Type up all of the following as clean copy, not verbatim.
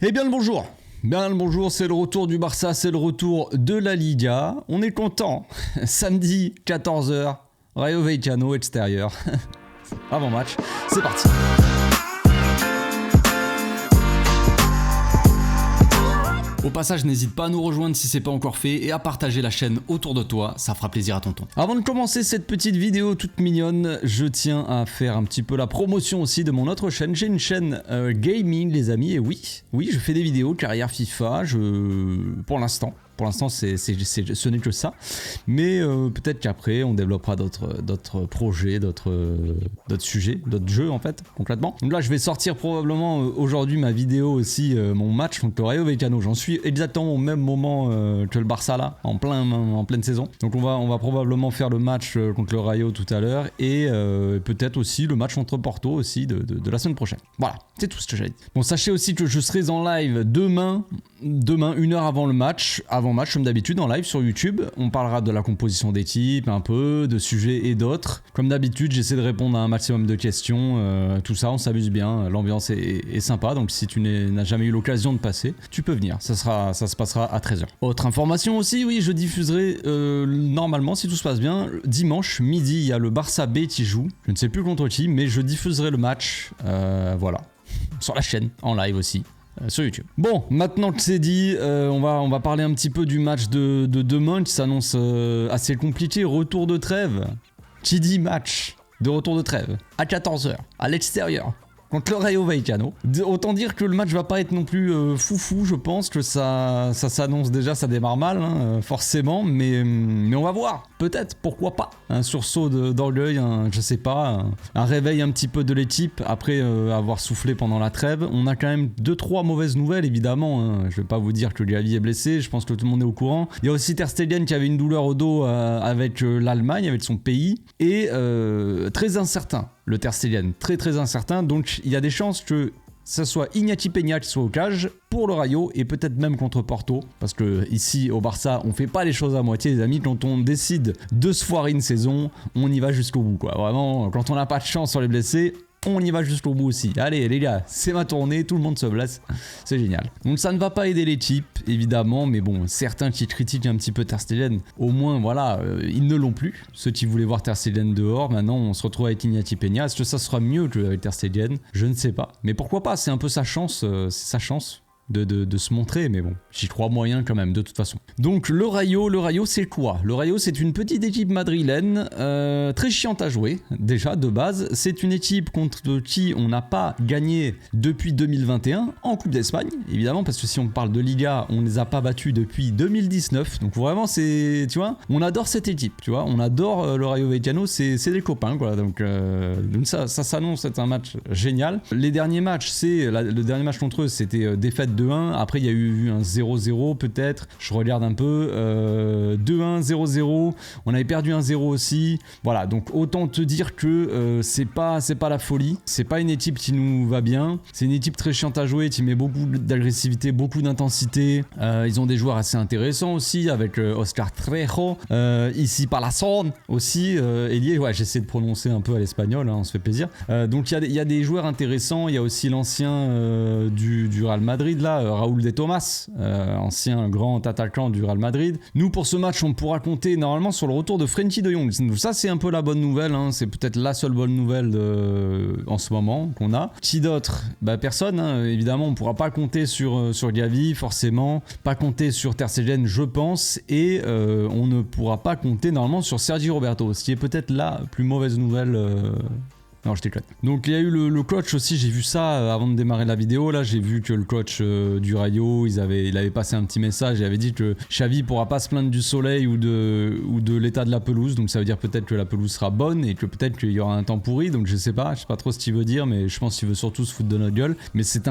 Eh bien le bonjour. Bien le bonjour, c'est le retour du Barça, c'est le retour de la Liga. On est content. Samedi 14h, Rayo Vallecano extérieur. Avant match, c'est parti. Au passage, n'hésite pas à nous rejoindre si c'est pas encore fait et à partager la chaîne autour de toi, ça fera plaisir à tonton. Avant de commencer cette petite vidéo toute mignonne, je tiens à faire un petit peu la promotion aussi de mon autre chaîne. J'ai une chaîne gaming les amis et oui, je fais des vidéos carrière FIFA, pour l'instant ce n'est que ça, mais peut-être qu'après on développera d'autres projets, d'autres sujets, d'autres jeux en fait, concrètement. Donc là je vais sortir probablement aujourd'hui ma vidéo aussi, mon match contre le Rayo Vallecano. J'en suis exactement au même moment que le Barça là, en pleine saison. Donc on va probablement faire le match contre le Rayo tout à l'heure et peut-être aussi le match contre Porto aussi de la semaine prochaine. Voilà, c'est tout ce que j'avais dit. Bon, sachez aussi que je serai en live demain, une heure avant le match, comme d'habitude en live sur YouTube. On parlera de la composition d'équipe, un peu, de sujets et d'autres. Comme d'habitude, j'essaie de répondre à un maximum de questions, tout ça, on s'amuse bien, l'ambiance est sympa, donc si tu n'as jamais eu l'occasion de passer, tu peux venir, ça se passera à 13h. Autre information aussi, oui, je diffuserai normalement, si tout se passe bien, dimanche midi, il y a le Barça B qui joue, je ne sais plus contre qui, mais je diffuserai le match, voilà, sur la chaîne, en live aussi. Sur YouTube. Bon, maintenant que c'est dit, on va parler un petit peu du match de demain qui s'annonce assez compliqué. Retour de trêve. Qui dit match de retour de trêve à 14h, à l'extérieur, contre le Rayo Vallecano. Autant dire que le match va pas être non plus foufou, je pense que ça s'annonce déjà, ça démarre mal, hein, forcément, mais on va voir, peut-être, pourquoi pas. Un sursaut d'orgueil, je sais pas, un réveil un petit peu de l'équipe après avoir soufflé pendant la trêve. On a quand même 2-3 mauvaises nouvelles, évidemment, hein. Je vais pas vous dire que Gavi est blessé, je pense que tout le monde est au courant. Il y a aussi Ter Stegen qui avait une douleur au dos avec l'Allemagne, avec son pays, et très incertain. Le Ter Stegen, très incertain, donc il y a des chances que ça soit Iñaki Peña qui soit au cage pour le Rayo et peut-être même contre Porto, parce que ici au Barça on fait pas les choses à moitié les amis. Quand on décide de se foirer une saison, on y va jusqu'au bout quoi, vraiment. Quand on n'a pas de chance sur les blessés, on y va jusqu'au bout aussi. Allez les gars, c'est ma tournée, tout le monde se blesse, c'est génial. Donc ça ne va pas aider l'équipe, évidemment, mais bon, certains qui critiquent un petit peu Ter Stegen, au moins voilà, ils ne l'ont plus. Ceux qui voulaient voir Ter Stegen dehors, maintenant on se retrouve avec Iñaki Peña. Est-ce que ça sera mieux qu'avec Ter Stegen? Je ne sais pas. Mais pourquoi pas, c'est un peu sa chance, c'est sa chance. De se montrer, mais bon, j'y crois moyen quand même, de toute façon. Donc le Rayo c'est quoi? Le Rayo c'est une petite équipe madrilène, très chiante à jouer, déjà de base. C'est une équipe contre qui on n'a pas gagné depuis 2021 en Coupe d'Espagne, évidemment, parce que si on parle de Liga, on les a pas battus depuis 2019, donc vraiment c'est, tu vois, on adore cette équipe, tu vois, on adore le Rayo Vallecano, c'est des copains, quoi, donc ça s'annonce être un match génial. Les derniers matchs, le dernier match contre eux, c'était défaite 2-1, après il y a eu un 0-0 peut-être, je regarde un peu, 2-1, 0-0, on avait perdu un 0 aussi, voilà, donc autant te dire que c'est pas la folie, c'est pas une équipe qui nous va bien, c'est une équipe très chiante à jouer, qui met beaucoup d'agressivité, beaucoup d'intensité, ils ont des joueurs assez intéressants aussi, avec Oscar Trejo, ici Palazón aussi, ailier, ouais j'essaie de prononcer un peu à l'espagnol, hein, on se fait plaisir, donc il y a des joueurs intéressants, il y a aussi l'ancien du Real Madrid là, Raúl de Tomás, ancien grand attaquant du Real Madrid. Nous pour ce match on pourra compter normalement sur le retour de Frenkie de Jong. Ça c'est un peu la bonne nouvelle, hein. C'est peut-être la seule bonne nouvelle en ce moment qu'on a. Qui d'autre? Bah personne, hein. Évidemment on pourra pas compter sur Gavi forcément, pas compter sur Ter Stegen je pense, et on ne pourra pas compter normalement sur Sergi Roberto, ce qui est peut-être la plus mauvaise nouvelle. Non, je déconne. Donc il y a eu le coach aussi, j'ai vu ça avant de démarrer la vidéo, là j'ai vu que le coach du Rayo, il avait passé un petit message, il avait dit que Xavi pourra pas se plaindre du soleil ou de l'état de la pelouse, donc ça veut dire peut-être que la pelouse sera bonne et que peut-être qu'il y aura un temps pourri, donc je sais pas trop ce qu'il veut dire, mais je pense qu'il veut surtout se foutre de notre gueule, mais c'est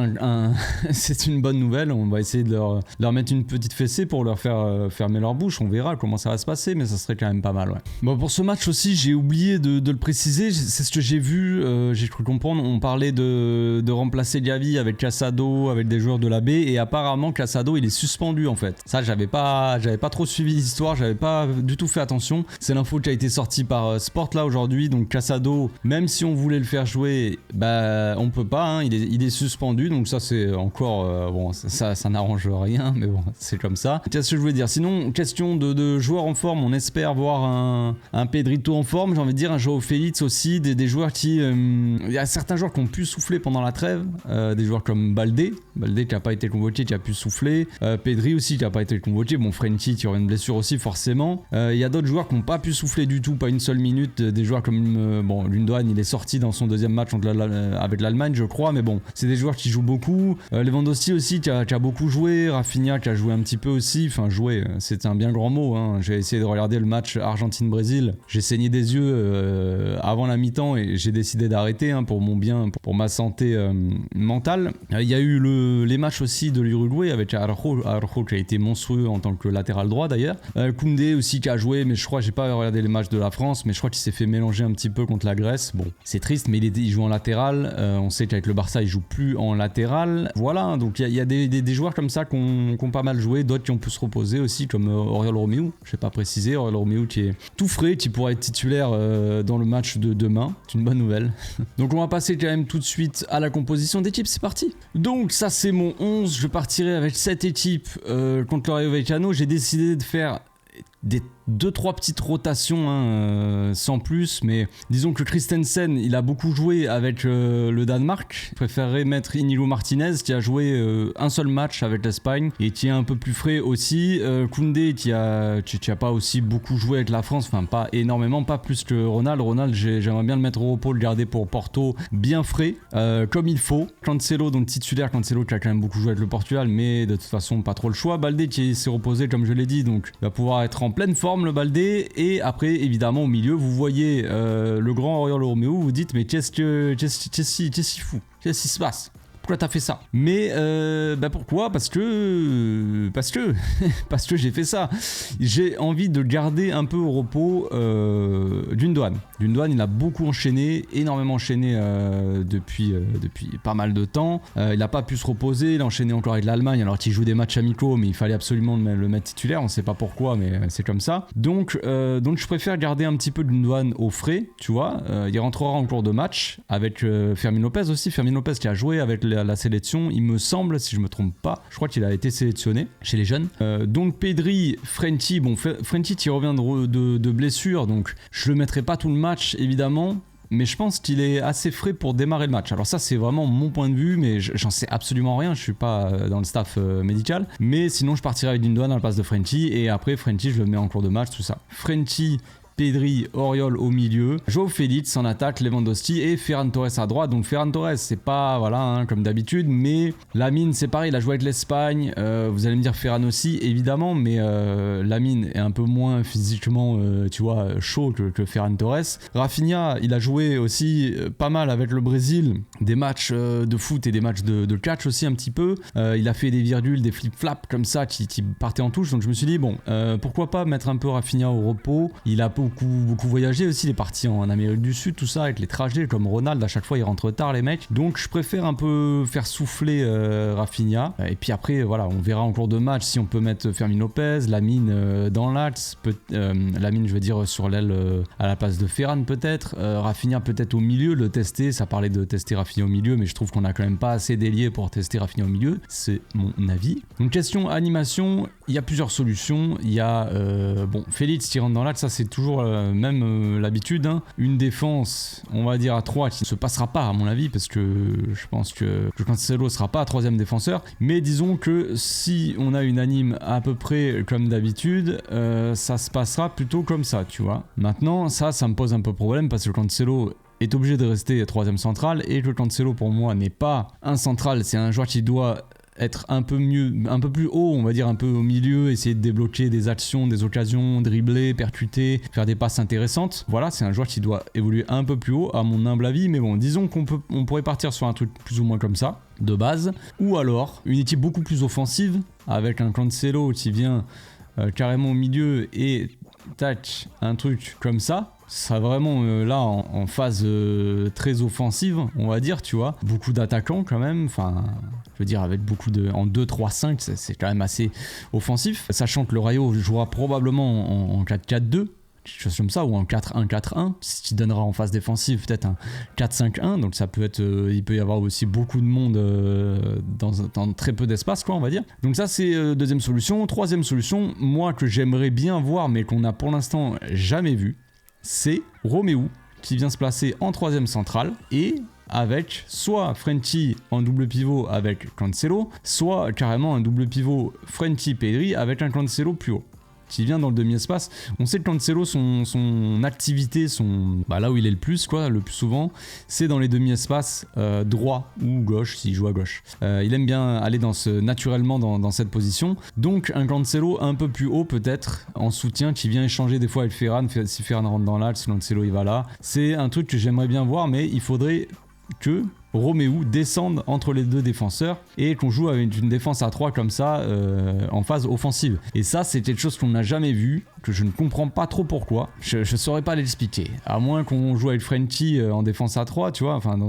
c'est une bonne nouvelle, on va essayer de leur mettre une petite fessée pour leur faire fermer leur bouche, on verra comment ça va se passer, mais ça serait quand même pas mal, ouais. Bon, pour ce match aussi, j'ai oublié de le préciser, c'est ce que j'ai vu vu, j'ai cru comprendre, on parlait de remplacer Gavi avec Casado, avec des joueurs de la B, et apparemment Casado il est suspendu en fait. Ça j'avais pas trop suivi l'histoire, j'avais pas du tout fait attention. C'est l'info qui a été sortie par Sport là aujourd'hui, donc Casado, même si on voulait le faire jouer, bah on peut pas, hein, il est suspendu, donc ça c'est encore, bon ça n'arrange rien, mais bon c'est comme ça. Qu'est-ce que je voulais dire? Sinon, question de joueurs en forme, on espère voir un Pedrito en forme, j'ai envie de dire un Joao Félix aussi, des joueurs qui... il y a certains joueurs qui ont pu souffler pendant la trêve, des joueurs comme Baldé qui a pas été convoqué, qui a pu souffler, Pedri aussi qui a pas été convoqué, bon Frenkie qui aurait une blessure aussi forcément, il y a d'autres joueurs qui n'ont pas pu souffler du tout, pas une seule minute, des joueurs comme bon Gundogan il est sorti dans son deuxième match avec l'Allemagne je crois, mais bon c'est des joueurs qui jouent beaucoup, Lewandowski aussi qui a beaucoup joué, Rafinha qui a joué un petit peu aussi, enfin jouer c'est un bien grand mot, hein. J'ai essayé de regarder le match Argentine-Brésil, j'ai saigné des yeux avant la mi-temps et j'ai décidé d'arrêter hein, pour mon bien, pour ma santé mentale. Il y a eu les matchs aussi de l'Uruguay avec Araujo qui a été monstrueux en tant que latéral droit d'ailleurs, Koundé aussi qui a joué, mais je crois j'ai pas regardé les matchs de la France, mais je crois qu'il s'est fait mélanger un petit peu contre la Grèce. Bon c'est triste, mais il joue en latéral, on sait qu'avec le Barça il joue plus en latéral, voilà, donc il y a des joueurs comme ça qui ont pas mal joué, d'autres qui ont pu se reposer aussi comme Oriol Romeu, je sais pas préciser, Oriol Romeu qui est tout frais, qui pourrait être titulaire dans le match de demain, c'est une bonne nouvelle. Donc on va passer quand même tout de suite à la composition d'équipe, c'est parti. Donc ça c'est mon 11, je partirai avec cette équipe contre le Rayo Vallecano. J'ai décidé de faire des 2-3 petites rotations hein, sans plus, mais disons que Christensen il a beaucoup joué avec le Danemark. Je préférerais mettre Inigo Martinez qui a joué un seul match avec l'Espagne et qui est un peu plus frais aussi, Koundé qui a pas aussi beaucoup joué avec la France, enfin pas énormément, pas plus que Ronald, j'aimerais bien le mettre au repos, le garder pour Porto bien frais comme il faut. Cancelo donc titulaire, Cancelo qui a quand même beaucoup joué avec le Portugal, mais de toute façon pas trop le choix. Baldé qui s'est reposé comme je l'ai dit, donc il va pouvoir être en pleine forme le Baldé, et après évidemment au milieu vous voyez le grand Oriol Romeu, vous dites mais qu'est-ce qu'il fout, qu'est-ce qui se passe, pourquoi t'as fait ça? Mais pourquoi? Parce que j'ai fait ça. J'ai envie de garder un peu au repos Gundogan. Gundogan il a beaucoup enchaîné, énormément enchaîné depuis pas mal de temps. Il n'a pas pu se reposer, il a enchaîné encore avec l'Allemagne alors qu'il joue des matchs amicaux, mais il fallait absolument le mettre titulaire, on sait pas pourquoi mais c'est comme ça. Donc je préfère garder un petit peu Gundogan au frais, tu vois. Il rentrera en cours de match avec Fermin Lopez aussi, Fermin Lopez qui a joué avec la sélection, il me semble, si je me trompe pas, je crois qu'il a été sélectionné chez les jeunes. Donc Pedri, Frenkie, bon Frenkie qui revient de blessure, donc je le mettrai pas tout le match évidemment, mais je pense qu'il est assez frais pour démarrer le match. Alors ça c'est vraiment mon point de vue, mais j'en sais absolument rien, je suis pas dans le staff médical, mais sinon je partirai avec Gundogan à la place de Frenkie, et après Frenkie je le mets en cours de match, tout ça. Frenkie, Pedri, Oriol au milieu, Joao Félix en attaque, Lewandowski et Ferran Torres à droite. Donc Ferran Torres c'est pas voilà hein, comme d'habitude, mais Lamine c'est pareil, il a joué avec l'Espagne, vous allez me dire Ferran aussi évidemment, mais Lamine est un peu moins physiquement tu vois chaud que Ferran Torres. Rafinha il a joué aussi pas mal avec le Brésil, des matchs de foot et des matchs de catch aussi un petit peu, il a fait des virgules, des flip-flaps comme ça qui partaient en touche, donc je me suis dit bon pourquoi pas mettre un peu Rafinha au repos. Il a beaucoup voyagé aussi, il est parti en Amérique du Sud, tout ça, avec les trajets, comme Ronald, à chaque fois il rentre tard les mecs, donc je préfère un peu faire souffler Rafinha, et puis après voilà, on verra en cours de match si on peut mettre Fermin Lopez, Lamine dans l'axe, Lamine je veux dire sur l'aile à la place de Ferran peut-être, Rafinha peut-être au milieu, le tester, ça parlait de tester Rafinha au milieu, mais je trouve qu'on a quand même pas assez d'ailier pour tester Rafinha au milieu, c'est mon avis. Donc question animation, il y a plusieurs solutions, il y a bon Félix qui rentre dans l'axe, ça c'est toujours même l'habitude, hein. Une défense on va dire à 3 qui ne se passera pas à mon avis, parce que je pense que Cancelo sera pas troisième défenseur, mais disons que si on a une anime à peu près comme d'habitude, ça se passera plutôt comme ça, tu vois. Maintenant ça me pose un peu problème, parce que Cancelo est obligé de rester troisième central, et que Cancelo pour moi n'est pas un central, c'est un joueur qui doit être un peu mieux, un peu plus haut, on va dire un peu au milieu, essayer de débloquer des actions, des occasions, dribbler, percuter, faire des passes intéressantes. Voilà, c'est un joueur qui doit évoluer un peu plus haut à mon humble avis, mais bon, disons on pourrait partir sur un truc plus ou moins comme ça, de base, ou alors une équipe beaucoup plus offensive, avec un Cancelo qui vient carrément au milieu et tac, un truc comme ça, ça vraiment là en phase très offensive, on va dire, tu vois. Beaucoup d'attaquants quand même, enfin, je veux dire, avec beaucoup de... En 2-3-5, c'est quand même assez offensif. Sachant que le Rayo jouera probablement en 4-4-2. Quelque chose comme ça, ou en 4-1-4-1, ce qui donnera en phase défensive peut-être un 4-5-1, donc ça peut être, il peut y avoir aussi beaucoup de monde dans très peu d'espace, quoi, on va dire. Donc ça c'est deuxième solution. Troisième solution, moi que j'aimerais bien voir mais qu'on a pour l'instant jamais vu, c'est Romeu qui vient se placer en troisième centrale et avec soit Frenkie en double pivot avec Cancelo, soit carrément un double pivot Frenkie-Pedri avec un Cancelo plus haut, qui vient dans le demi-espace. On sait que Cancelo, son activité, là où il est le plus souvent, c'est dans les demi-espaces droit ou gauche, s'il joue à gauche. Il aime bien aller naturellement dans cette position. Donc un Cancelo un peu plus haut peut-être, en soutien, qui vient échanger des fois avec Ferran. Si Ferran rentre dans l'axe, Cancelo il va là. C'est un truc que j'aimerais bien voir, mais il faudrait que Romeu descende entre les deux défenseurs et qu'on joue avec une défense à 3 comme ça en phase offensive. Et ça c'est quelque chose qu'on n'a jamais vu, que je ne comprends pas trop pourquoi. Je saurais pas l'expliquer. À moins qu'on joue avec Frenkie en défense à 3, tu vois, enfin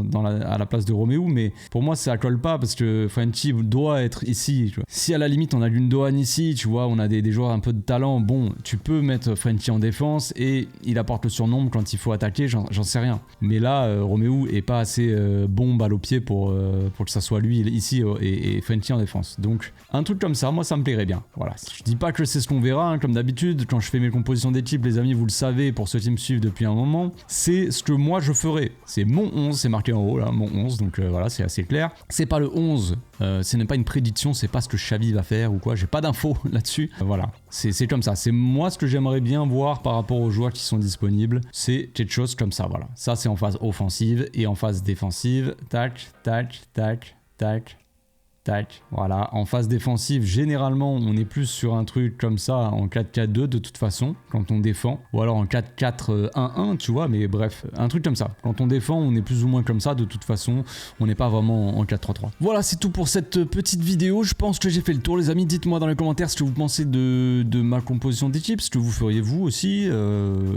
à la place de Romeu, mais pour moi ça colle pas parce que Frenkie doit être ici. Tu vois. Si à la limite on a Gundogan ici, tu vois, on a des joueurs un peu de talent, bon, tu peux mettre Frenkie en défense et il apporte le surnombre quand il faut attaquer, j'en sais rien. Mais là, Romeu est pas assez bon balle au pied pour que ça soit lui ici et Frenkie en défense. Donc un truc comme ça, moi ça me plairait bien. Voilà. Je dis pas que c'est ce qu'on verra, hein, comme d'habitude, quand je fais mes compositions d'équipe, les amis, vous le savez, pour ceux qui me suivent depuis un moment, c'est ce que moi je ferai. C'est mon 11, c'est marqué en haut là, mon 11, donc voilà, c'est assez clair. C'est pas le 11, ce n'est pas une prédiction, c'est pas ce que Xavi va faire ou quoi, j'ai pas d'infos là-dessus. Voilà, c'est comme ça. C'est moi ce que j'aimerais bien voir par rapport aux joueurs qui sont disponibles, c'est quelque chose comme ça, voilà. Ça c'est en phase offensive et en phase défensive, tac, tac, tac, tac. Tac, voilà. En phase défensive, généralement, on est plus sur un truc comme ça en 4-4-2 de toute façon, quand on défend. Ou alors en 4-4-1-1, tu vois, mais bref, un truc comme ça. Quand on défend, on est plus ou moins comme ça de toute façon. On n'est pas vraiment en 4-3-3. Voilà, c'est tout pour cette petite vidéo. Je pense que j'ai fait le tour, les amis. Dites-moi dans les commentaires ce que vous pensez de ma composition d'équipe, ce que vous feriez vous aussi,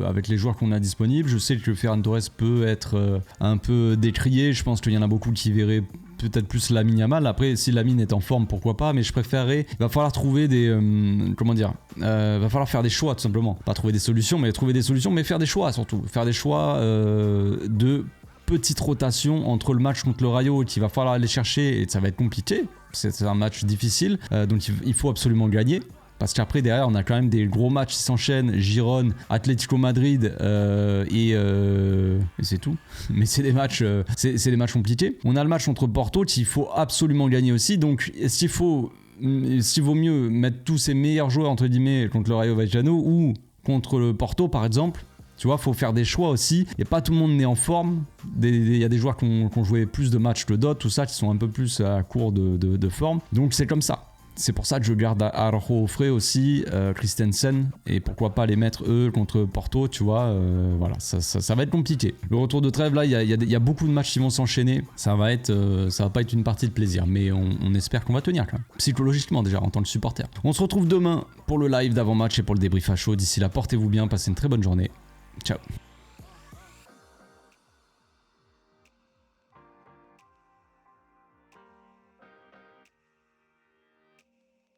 avec les joueurs qu'on a disponibles. Je sais que Ferran Torres peut être un peu décrié. Je pense qu'il y en a beaucoup qui verraient peut-être plus Lamine Yamal. Après, si Lamine est en forme, pourquoi pas, mais je préférerais, il va falloir trouver des va falloir faire des choix tout simplement, pas trouver des solutions, mais faire des choix surtout, faire des choix de petite rotation entre le match contre le Rayo qu'il va falloir aller chercher et ça va être compliqué, c'est un match difficile, donc il faut absolument gagner. Parce qu'après, derrière, on a quand même des gros matchs qui s'enchaînent. Girone, Atlético Madrid et c'est tout. Mais c'est des matchs compliqués. On a le match contre Porto qu'il faut absolument gagner aussi. Donc, s'il vaut mieux mettre tous ses meilleurs joueurs, entre guillemets, contre le Rayo Vallecano ou contre le Porto, par exemple, tu vois, faut faire des choix aussi. Et pas tout le monde n'est en forme. Il y a des joueurs qui ont joué plus de matchs que d'autres, tout ça, qui sont un peu plus à court de forme. Donc, c'est comme ça. C'est pour ça que je garde Araujo au frais aussi, Christensen, et pourquoi pas les mettre eux contre Porto, tu vois, voilà, ça va être compliqué. Le retour de trêve, là, il y a beaucoup de matchs qui vont s'enchaîner, ça va pas être une partie de plaisir, mais on espère qu'on va tenir quand même, psychologiquement déjà, en tant que supporter. On se retrouve demain pour le live d'avant-match et pour le débrief à chaud. D'ici là, portez-vous bien, passez une très bonne journée. Ciao.